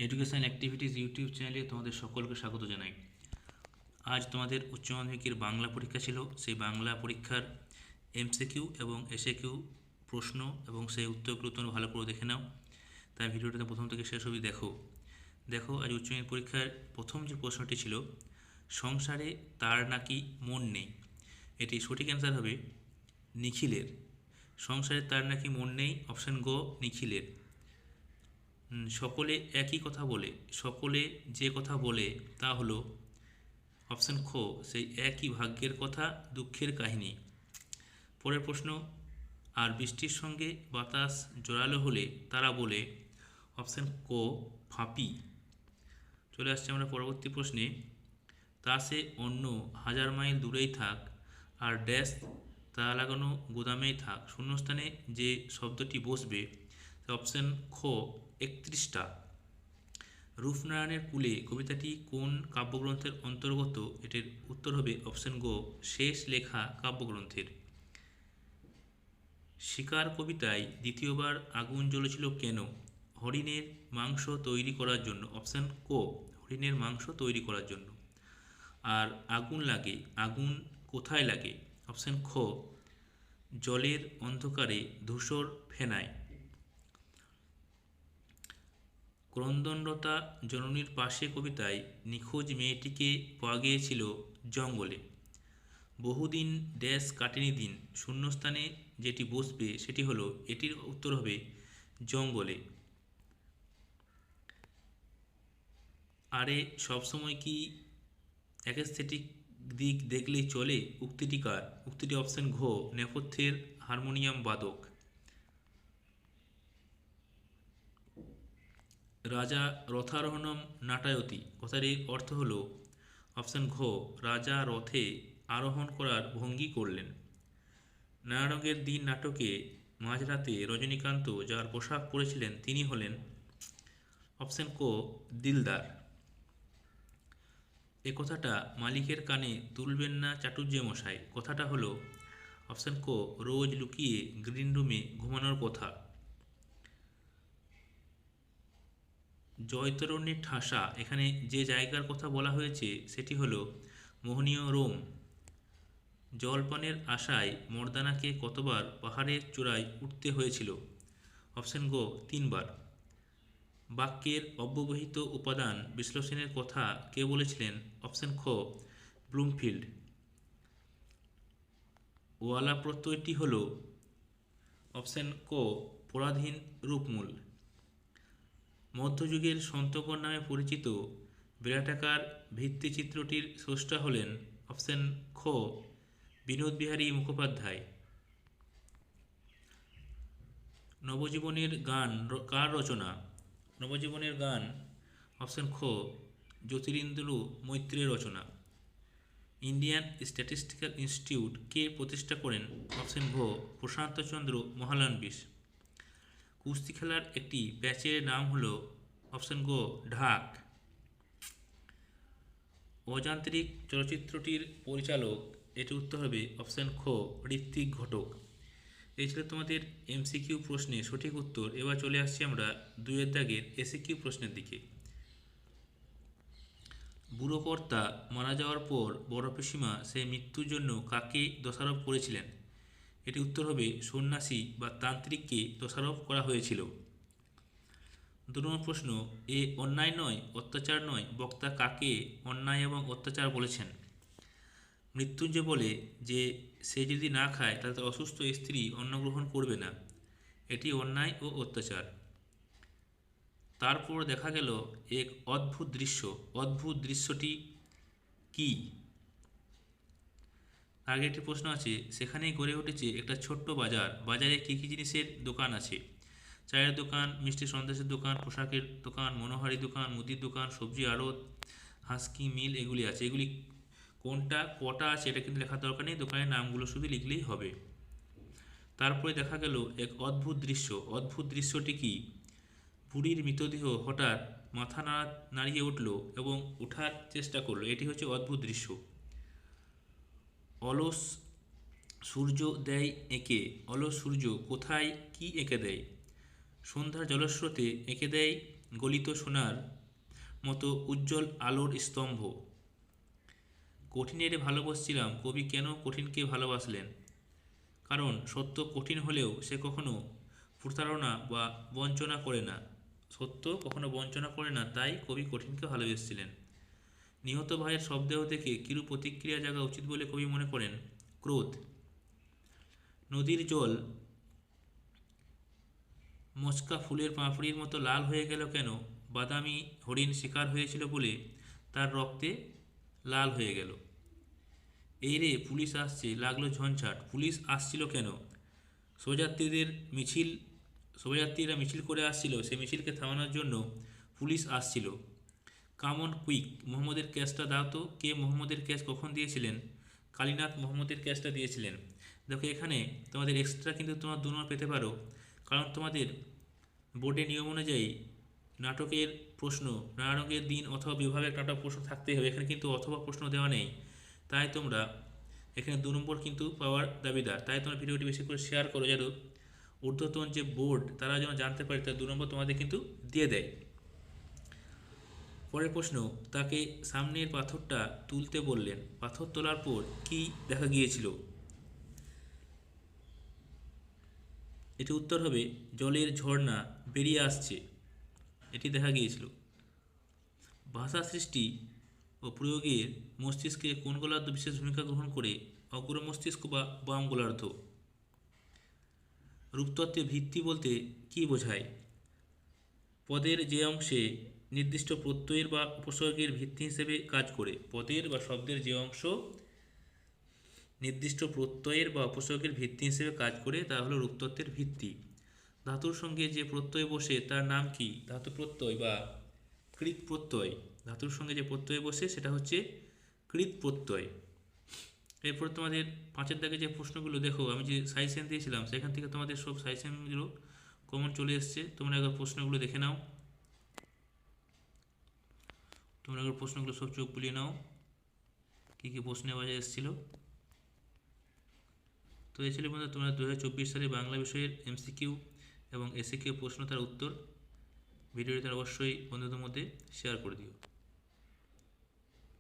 Education activities YouTube চ্যানেলে তোমাদের সকলকে স্বাগত জানাই। আজ তোমাদের উচ্চ মাধ্যমিকের বাংলা পরীক্ষা ছিল। সেই বাংলা পরীক্ষার এমসিকিউ এবং এসএকিউ প্রশ্ন এবং সেই উত্তরগুলো তোমরা ভালো করে দেখে নাও। তাই ভিডিওটা প্রথম থেকে শেষ অবধি দেখো। আজ উচ্চ মাধ্যমিক পরীক্ষার প্রথম যে প্রশ্নটি ছিল, সংসারে তার নাকি মন নেই। এটি সঠিক অ্যান্সার হবে নিখিলের। সংসারে তার নাকি মন নেই, অপশান গ নিখিলের। সকলে একই কথা বলে, সকলে যে কথা বলে তা হলো অপশান খ সেই একই ভাগ্যের কথা, দুঃখের কাহিনী। পরের প্রশ্ন, আর বৃষ্টির সঙ্গে বাতাস জোরালো হলে তারা বলে অপশান ক ফাঁপি। চলে আসছে আমরা পরবর্তী প্রশ্নে, তা সে অন্য 1000 মাইল দূরেই থাক আর ড্যাশ তালা লাগানো গুদামেই থাক, শূন্যস্থানে যে শব্দটি বসবে অপশান খ 31টা। রূপনারায়ণের কুলে কবিতাটি কোন কাব্যগ্রন্থের অন্তর্গত? এটির উত্তর হবে অপশান গ শেষ লেখা কাব্যগ্রন্থের। শিকার কবিতায় দ্বিতীয়বার আগুন জ্বলেছিল কেন? হরিণের মাংস তৈরি করার জন্য, অপশান ক হরিণের মাংস তৈরি করার জন্য। আর আগুন লাগে, আগুন কোথায় লাগে? অপশান খ জলের অন্ধকারে ধূসর ফেনায়। ক্রন্দনরতা জননীর পাশে কবিতায় নিখোঁজ মেয়েটিকে পাওয়া গিয়েছিল জঙ্গলে। বহুদিন ড্যাশ কাটেনি দিন, শূন্যস্থানে যেটি বসবে সেটি হলো, এটির উত্তর হবে জঙ্গলে। আরে সবসময় কি অ্যাকেস্থেটিক দিক দেখলেই চলে? উক্তিটি কার? উক্তিটি অপশান ঘ নেপথ্যের হারমোনিয়াম বাদক। রাজা রথারোহণম নাটায়তি কথাটির অর্থ হল অপশান ঘ রাজা রথে আরোহণ করার ভঙ্গি করলেন। নায়রঙ্গের দিন নাটকে মাঝরাতে রজনীকান্ত যার পোশাক পরেছিলেন তিনি হলেন অপশান ক দিলদার। এ কথাটা মালিকের কানে তুলবেন না চাটুর্যে মশাই, কথাটা হলো অপশান ক রোজ লুকিয়ে গ্রিন রুমে ঘুমানোর কথা। জয়তরণীর ঠাসা, এখানে যে জায়গার কথা বলা হয়েছে সেটি হলো মোহনীয় রোম। জলপানের আশায় মর্দানাকে কতবার পাহাড়ের চূড়ায় উঠতে হয়েছিল? অপশান গ 3বার। বাক্যের অব্যবহিত উপাদান বিশ্লেষণের কথা কে বলেছিলেন? অপশান খ ব্লুমফিল্ড। ওয়ালা প্রত্যয়টি হল অপশান ক পরাধীন রূপমূল। মধ্যযুগের সন্তগণ নামে পরিচিত বিরাটাকার ভিত্তিচিত্রটির স্রষ্টা হলেন অপশান খ বিনোদবিহারী মুখোপাধ্যায়। নবজীবনের গান কার রচনা? নবজীবনের গান অপশান খ জ্যোতিরিন্দ্র মৈত্রের রচনা। ইন্ডিয়ান স্ট্যাটিস্টিক্যাল ইনস্টিটিউট কে প্রতিষ্ঠা করেন? অপশান ঘ প্রশান্তচন্দ্র মহালানবিশ। কুস্তি খেলার একটি প্যাচের নাম হল অপশান গ ঢাক। অযান্ত্রিক চলচ্চিত্রটির পরিচালক, এটি উত্তর হবে অপশান খ ঋত্বিক ঘটক। এই ছিল তোমাদের এমসিকিউ প্রশ্নের সঠিক উত্তর। এবার চলে আসছি আমরা 2 দাগের এসিকিউ প্রশ্নের দিকে। বুড়ো কর্তা মারা যাওয়ার পর বড় পিসিমা সেই মৃত্যুর জন্য কাকে দোষারোপ করেছিলেন? এটি উত্তর হবে সন্ন্যাসী বা তান্ত্রিককে দোষারোপ করা হয়েছিল। 2 নম্বর প্রশ্ন, এ অন্যায় নয় অত্যাচার নয়, বক্তা কাকে অন্যায় এবং অত্যাচার বলেছেন? মৃত্যুঞ্জয় বলে যে সে যদি না খায় তাহলে তার অসুস্থ স্ত্রী অন্ন গ্রহণ করবে না, এটি অন্যায় ও অত্যাচার। তারপর দেখা গেল এক অদ্ভুত দৃশ্য, অদ্ভুত দৃশ্যটি কি? আগে একটি প্রশ্ন আছে, সেখানেই গড়ে উঠেছে একটা ছোট্ট বাজার, বাজারে কী কী জিনিসের দোকান আছে? চায়ের দোকান, মিষ্টি সন্দেশের দোকান, পোশাকের দোকান, মনোহারি দোকান, মুদির দোকান, সবজি আড়ত, হাস্কি মিল এগুলি আছে। এগুলি কোনটা কটা আছে এটা কিন্তু লেখার দরকার নেই, দোকানের নামগুলো শুধু লিখলেই হবে। তারপরে দেখা গেল এক অদ্ভুত দৃশ্য, অদ্ভুত দৃশ্যটি কি? বুড়ির মৃতদেহ হঠাৎ মাথা নাড়িয়ে উঠল এবং ওঠার চেষ্টা করলো, এটি হচ্ছে অদ্ভুত দৃশ্য। অলস সূর্য দেয় এঁকে, অলস সূর্য কোথায় কি এঁকে দেয়? সন্ধ্যার জলস্রোতে এঁকে দেয় গলিত সোনার মতো উজ্জ্বল আলোর স্তম্ভ। কঠিনের ভালোবাসছিলাম, কবি কেন কঠিনকে ভালোবাসলেন? কারণ সত্য কঠিন হলেও সে কখনো প্রতারণা বা বঞ্চনা করে না। সত্য কখনো বঞ্চনা করে না, তাই কবি কঠিনকে ভালোবেসেছিলেন। নিহত ভাইয়ের শবদেহ থেকে কিরূপ প্রতিক্রিয়া জাগা উচিত বলে কবি মনে করেন? ক্রোধ। নদীর জল মচকা ফুলের পাঁপড়ির মতো লাল হয়ে গেল কেন? বাদামি হরিণ শিকার হয়েছিল বলে তার রক্তে লাল হয়ে গেল। এই রে পুলিশ আসছে, লাগলো ঝঞ্ঝাট। পুলিশ আসছিল কেন? শোভাযাত্রীরা মিছিল করে আসছিল, সে মিছিলকে থামানোর জন্য পুলিশ আসছিল। কামন কুইক, মোহাম্মদের ক্যাশটা দাও তো। কে মোহাম্মদের ক্যাশ কখন দিয়েছিলেন? কালীনাথ মোহাম্মদের ক্যাশটা দিয়েছিলেন। দেখো এখানে তোমাদের এক্সট্রা কিন্তু তোমরা 2 নম্বর পেতে পারো, কারণ তোমাদের বোর্ডের নিয়ম অনুযায়ী নাটকের প্রশ্ন নাটকের দিন অথবা বিভাগের নাটক প্রশ্ন থাকতেই হবে। এখানে কিন্তু অথবা প্রশ্ন দেওয়া নেই, তাই তোমরা এখানে 2 নম্বর কিন্তু পাওয়ার দাবিদার। তাই তোমরা ভিডিওটি বেশি করে শেয়ার করো, যেন ঊর্ধ্বতন যে বোর্ড তারা যেন জানতে পারে, তার 2 নম্বর তোমাদের কিন্তু দিয়ে দেয়। পরের প্রশ্ন, তাকে সামনের পাথরটা তুলতে বললেন, পাথর তোলার পর কি দেখা গিয়েছিল? এটি উত্তর হবে জলের ঝর্ণা বেরিয়ে আসছে, এটি দেখা গিয়েছিল। ভাষা সৃষ্টি ও প্রয়োগের মস্তিষ্কে কোন গোলার্ধ বিশেষ ভূমিকা গ্রহণ করে? অগ্র মস্তিষ্ক বা বাম গোলার্ধ। রূপতত্ত্বে ভিত্তি বলতে কি বোঝায়? পদের যে অংশে নির্দিষ্ট প্রত্যয়ের বা উপসর্গের ভিত্তি হিসেবে কাজ করে। পদের বা শব্দের যে অংশ নির্দিষ্ট প্রত্যয়ের বা উপসর্গের ভিত্তি হিসেবে কাজ করে তা হলো রূপতত্ত্বের ভিত্তি। ধাতুর সঙ্গে যে প্রত্যয় বসে তার নাম কি? ধাতু প্রত্যয় বা কৃৎ প্রত্যয়। ধাতুর সঙ্গে যে প্রত্যয় বসে সেটা হচ্ছে কৃৎ প্রত্যয়। এরপর তোমাদের 5-এর দাগে যে প্রশ্নগুলো দেখো, আমি যে সাজেশন দিয়েছিলাম সেখান থেকে তোমাদের সব সাজেশনগুলো কমন চলে এসছে। তোমরা একবার প্রশ্নগুলো দেখে নাও, তোমরা একবার প্রশ্নগুলো সব চোখ বুলিয়ে নাও কী কী প্রশ্নের বাজে এসেছিলো। তো এই ছিল বন্ধু তোমরা 2024 সালে বাংলা বিষয়ের এমসিকিউ এবং এসিকিউ প্রশ্ন তার উত্তর। ভিডিওটি অবশ্যই বন্ধুদের মধ্যে শেয়ার করে দিও।